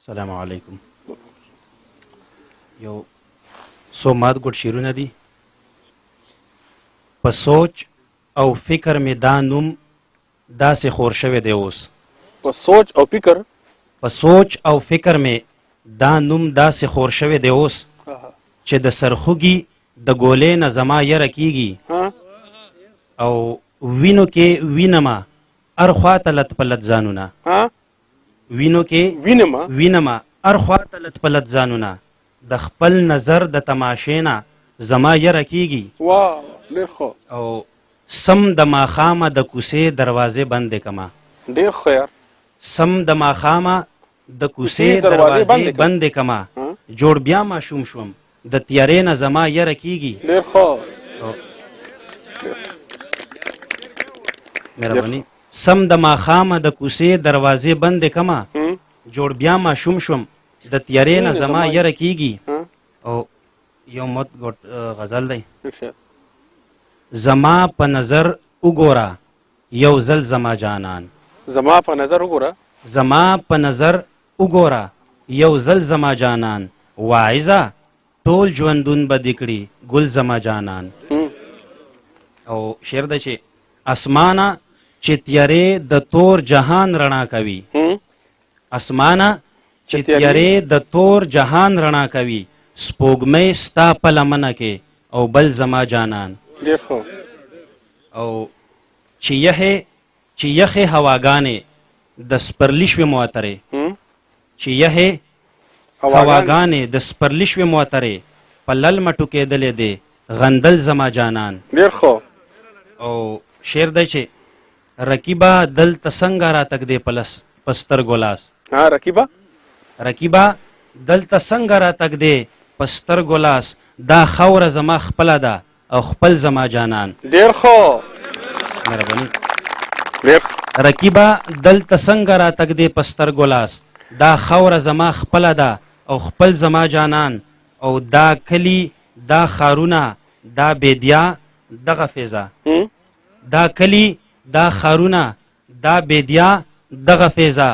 السلام علیکم. یو څو مات ګوټ شعرونه دي. په سوچ او فکر مې دا نوم داسې خور شوی دی اوس. په سوچ او فکر په سوچ او فکر مې دا نوم داسې خور شوی دی اوس چې د سرخوږي د ګولې نه زما یره کېږي او وینو کې وینمه هر خواته لت پلت ځانونه. وینو کې وینمه هر خواته لت پلت ځانونه د خپل نظر د تماشې نه زما یره کېږي. ډېر ښه. او سم د ماښامه د کوڅې دروازې بندې کمه. ډېر ښه یار. سم د ماښامه د کوڅې دروازې بندې کمه. جوړ بیا ماشوم شوم د تیارې نه زما یره کېږي. ډېر ښه. مهرباني. سم د ماښامه د کوڅې دروازې بندې کمه. جوړ بیا ماشوم شوم د تیارې نه زما یره کېږي. او یو مت ګوټ غزل دی. زما په نظر وګوره یو ځل زما جانان. زما په نظر وګوره. زما په نظر وګوره یو ځل زما جانان. واعظه ټول ژوندون به دې کړي ګل زما جانان. او شعر دی چې اسمانه چې تیارې د تور جهان رڼا کوي. اسمانه چې تیارې د تور جهان رڼا کوي. سپوږمۍ ستا په لمنه کې او بل زما جانان. ډېر ښه. او چې یخې هواګانې د سپرلي شوې معطرې. چې یخې هواګانې د سپرلي شوې معطرې په للمه ټوکېدلې دی غندل زما جانان. ډېر ښه. او شعر دی چې رقیبه دلته څنګه راتږدې په سترګو لاس. رقیبه دلته څنګه راتږدې په سترګو لاس. دا خاوره زما خپله ده او خپل زما جانان. ډېر ښه. مهرباني. ډېر رقیبه دلته څنګه راتږدې په سترګو لاس. دا خاوره زما خپله ده او خپل زما جانان. او دا کلي دا ښارونه دا بیدیا دغه فیضه. دا کلي دا ښارونه دا بیدیا دغه فیضه.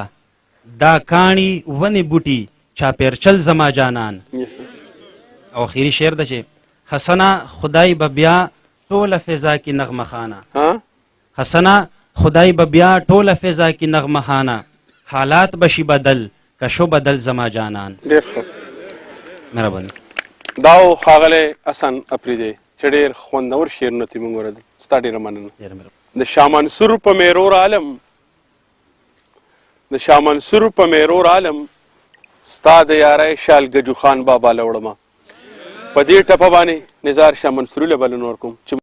دا کاڼي ونې بوټي چاپېرچل زما جانان. او اخري شعر ده چې حسنه خدای به بیا ټوله فضا کې نغمه خانه. حسنه خدای به بیا ټوله فضا کې نغمه خانه. حالات بشي بدل که شو بدل زما جانان. ډېر ښه. مهرباني. دا و ښاغلی حسن افریدی چې ډېر خوندور شعرونه ترې موږ واورېدل. ستا ډېره مننه. د شاه منصور په میرور عالم د شاه منصور په میرور عالم ستا د یارۍ شال ګجو خان بابا له وړمه. په دې ټپه باندې نزار شاه منصوري له بلنه ورکوم چې